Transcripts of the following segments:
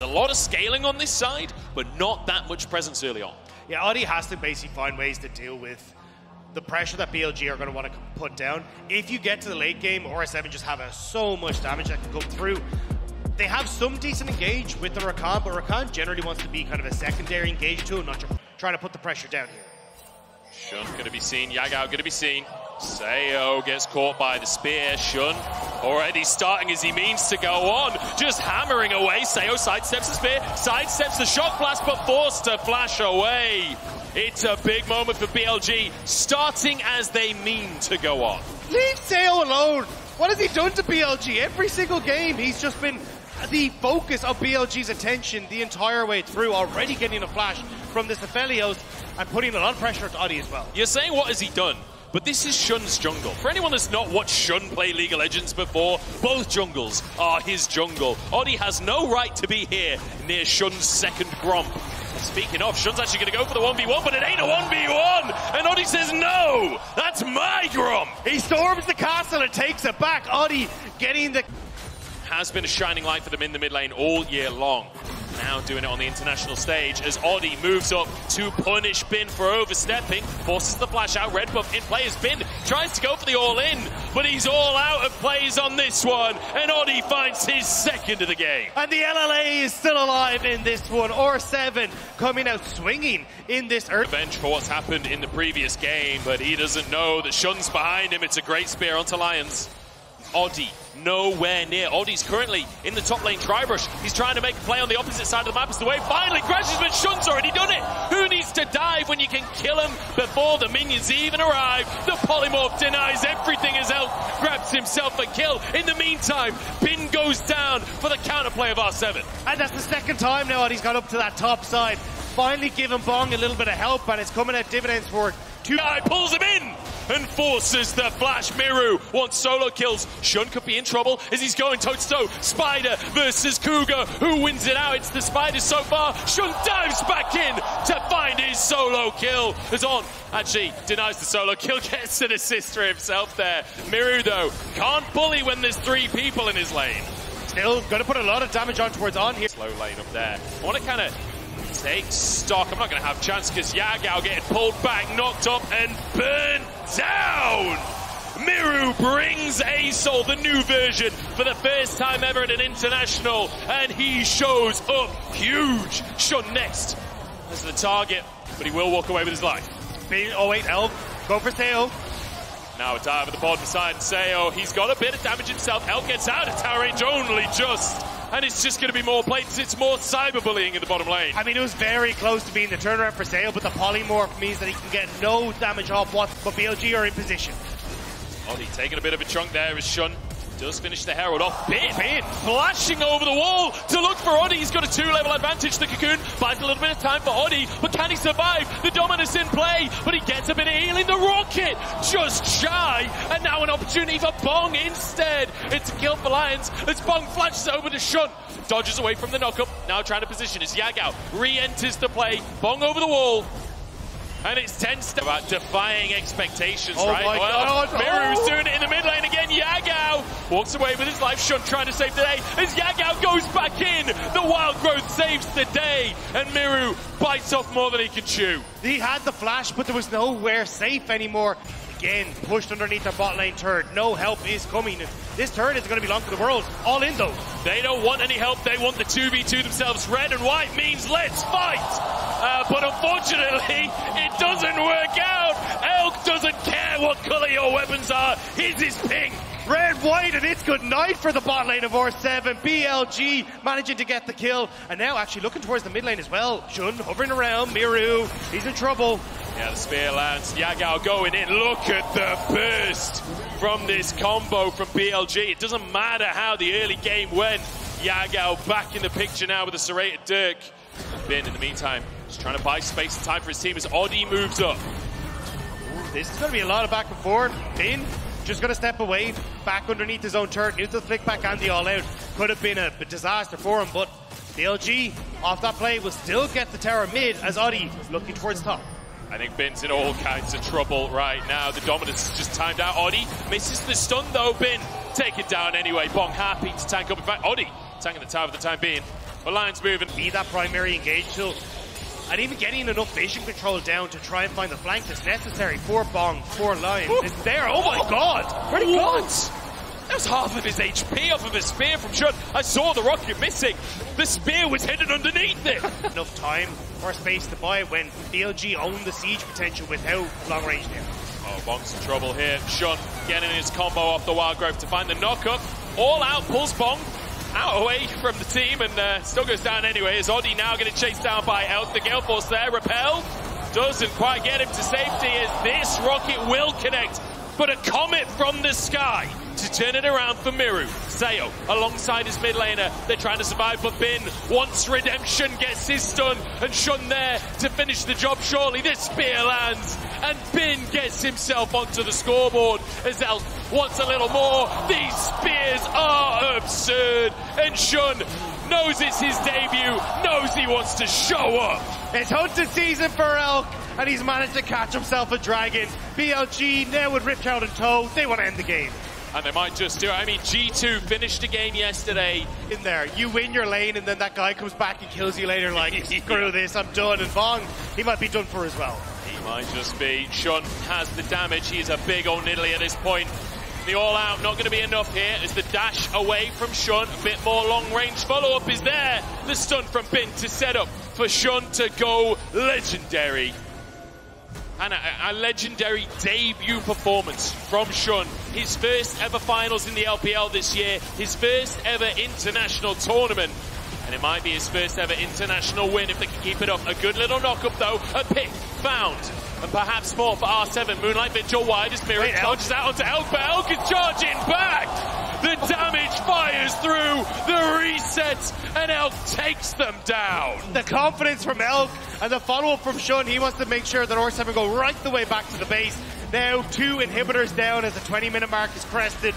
A lot of scaling on this side, but not that much presence early on. Yeah, Audi has to basically find ways to deal with the pressure that BLG are going to want to put down. If you get to the late game, OR7 just have so much damage that can come through. They have some decent engage with the Rakan, but Rakan generally wants to be kind of a secondary engage tool, not trying to put the pressure down here. Shun going to be seen, Yagao going to be seen. Seo gets caught by the spear. Shun already starting as he means to go on, just hammering away. Seo sidesteps the spear, sidesteps the shock blast, but forced to flash away. It's a big moment for BLG, starting as they mean to go on. Leave Seo alone. What has he done to BLG? Every single game, he's just been the focus of BLG's attention the entire way through, already getting a flash from the Cephalios and putting a lot of pressure to Audi as well. You're saying, what has he done? But this is Shun's jungle. For anyone that's not watched Shun play League of Legends before, both jungles are his jungle. Audi has no right to be here near Shun's second Gromp. Speaking of, Shun's actually going to go for the 1v1, but it ain't a 1v1! And Audi says, no! That's my Gromp! He storms the castle and takes it back. Audi getting the... Has been a shining light for them in the mid lane all year long. Now doing it on the international stage as Audi moves up to punish Bin for overstepping, forces the flash out, red buff in play as Bin tries to go for the all-in, but he's all out of plays on this one, and Audi finds his second of the game. And the LLA is still alive in this one, OR7 coming out swinging in this earth. Revenge for what's happened in the previous game, but he doesn't know that Shun's behind him. It's a great spear onto Lions. Audi nowhere near. Audi's currently in the top lane Tribrush. He's trying to make a play on the opposite side of the map as the wave finally crashes, but Shun's already done it. Who needs to dive when you can kill him before the minions even arrive? The polymorph denies everything as Elk grabs himself a kill. In the meantime, Bin goes down for the counterplay of R7. And that's the second time now Audi's got up to that top side. Finally giving Bong a little bit of help, and it's coming at dividends for two. Guy pulls him in and forces the flash. Miru wants solo kills. Shun could be in trouble as he's going toe-to-toe. Spider versus Cougar. Who wins it out? It's the Spiders so far. Shun dives back in to find his solo kill. As On actually denies the solo kill, gets an assist for himself there. Miru, though, can't bully when there's three people in his lane. Still going to put a lot of damage on towards On here. Slow lane up there. I want to kind of take stock. I'm not going to have a chance because Yagao getting pulled back, knocked up and burned down. Miru brings A-Soul, the new version, for the first time ever at an international, and he shows up huge. Shun next as the target, but he will walk away with his life. Oh wait, Elk, go for Seo. Now a dive at the bottom side, Seo, he's got a bit of damage himself. Elk gets out of tower range only just. And it's just going to be more plates. It's more cyberbullying in the bottom lane. I mean, it was very close to being the turnaround for Seo, but the polymorph means that he can get no damage off what, but BLG are in position. Audi taking a bit of a chunk there as Shun does finish the Herald off. Bin flashing over the wall to look for Audi. He's got a 2-level advantage. The Cocoon buys a little bit of time for Audi, but can he survive? The Dominus in play, but he gets a bit of healing. The Rocket just shy, and now an opportunity for Bong instead. It's a kill for Lions as Bong flashes over to Shun. Dodges away from the knockup, now trying to position as Yagao re-enters the play. Bong over the wall. And it's 10 steps about defying expectations, right? My God. Miru's doing it in the mid lane again. Yagao walks away with his life. Shun trying to save the day as Yagao goes back in. The wild growth saves the day, and Miru bites off more than he can chew. He had the flash, but there was nowhere safe anymore. Again, pushed underneath their bot lane turret. No help is coming. This turret is going to belong to the world. All in though. They don't want any help. They want the 2v2 themselves. Red and white means let's fight. But unfortunately, it doesn't work out. Elk doesn't care what color your weapons are. His is pink. Red, white, and it's good night for the bot lane of OR7. BLG managing to get the kill. And now actually looking towards the mid lane as well. Shun hovering around. Miru, he's in trouble. Yeah, the spear lands. Yagao going in. Look at the burst from this combo from BLG. It doesn't matter how the early game went. Yagao back in the picture now with a serrated Dirk. Bin, in the meantime, just trying to buy space and time for his team as Audi moves up. This is going to be a lot of back and forth. Bin just going to step away, back underneath his own turret, neutral flick back and the all-out. Could have been a disaster for him, but BLG, off that play, will still get the tower mid as Audi looking towards top. I think Bin's in all kinds of trouble right now. The dominance is just timed out. Audi misses the stun though. Bin take it down anyway. Bong happy to tank up. In fact, Audi tanking the tower for the time being. But Lion's moving. Be that primary engage tool. And even getting enough vision control down to try and find the flank that's necessary for Bong, for Lion. Is there. Oh my god! Where'd he go? That was half of his HP off of a spear from Shun. I saw the rocket missing. The spear was hidden underneath it. Enough time or space to buy it when BLG owned the siege potential without long range now. Oh, Bong's in trouble here. Shun getting his combo off the Wild Growth to find the knockup. All out, pulls Bong out away from the team and still goes down anyway. Is Oddie now getting chased down by Elk? The Gale Force there, repelled. Doesn't quite get him to safety as this rocket will connect. But a comet from the sky to turn it around for Miru. Sayo alongside his mid laner. They're trying to survive, but Bin wants redemption, gets his stun, and Shun there to finish the job. Surely this spear lands, and Bin gets himself onto the scoreboard as Elk wants a little more. These spears are absurd, and Shun knows it's his debut, knows he wants to show up. It's hunting season for Elk, and he's managed to catch himself a dragon. BLG now with Ripchild in tow, they want to end the game. And they might just do it. I mean, G2 finished the game yesterday. In there, you win your lane, and then that guy comes back and kills you later like, screw this, I'm done. And Bong, he might be done for as well. He might just be. Shun has the damage. He's a big old niddly at this point. The all-out not going to be enough here as the dash away from Shun. A bit more long-range follow-up is there. The stun from Bin to set up for Shun to go legendary. And a legendary debut performance from Shun. His first ever finals in the LPL this year. His first ever international tournament. And it might be his first ever international win if they can keep it up. A good little knock-up though. A pick found. And perhaps more for R7. Moonlight Vigil wide as Mirror charges out onto Elk, but Elk is charging back! The damage fires through the reset, and Elk takes them down. The confidence from Elk and the follow-up from Shun. He wants to make sure that R7 go right the way back to the base. Now 2 inhibitors down as the 20-minute mark is crested.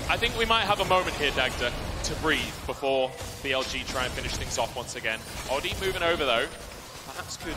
I think we might have a moment here, Dagda, to breathe before BLG try and finish things off once again. Oddie moving over though. Perhaps could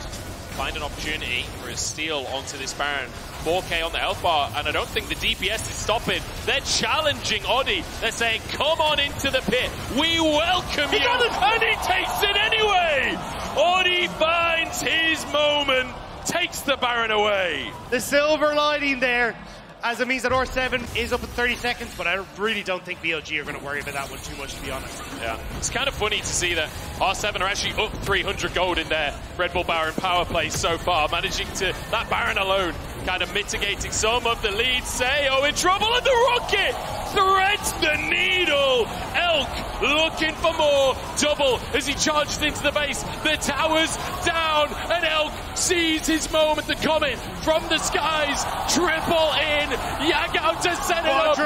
find an opportunity for a steal onto this Baron. 4K on the health bar, and I don't think the DPS is stopping. They're challenging Oddie. They're saying, come on into the pit. We welcome you. And he takes it anyway. Oddie finds his moment, takes the Baron away. The silver lining there, as it means that R7 is up in 30 seconds, but I really don't think BLG are going to worry about that one too much, to be honest. Yeah, it's kind of funny to see that R7 are actually up 300 gold in their Red Bull Baron power play so far, managing to, that Baron alone, kind of mitigating some of the lead. Sayo in trouble, and the rocket threads the needle. Elk looking for more. Double as he charges into the base. The tower's down, and Elk sees his moment to come in from the skies. Triple in. Yagao to set it up.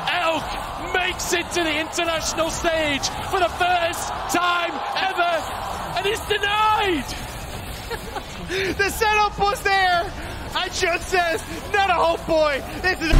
Elk makes it to the international stage for the first time ever, and is denied. The setup was there. And Shun says, not a hope, boy. This is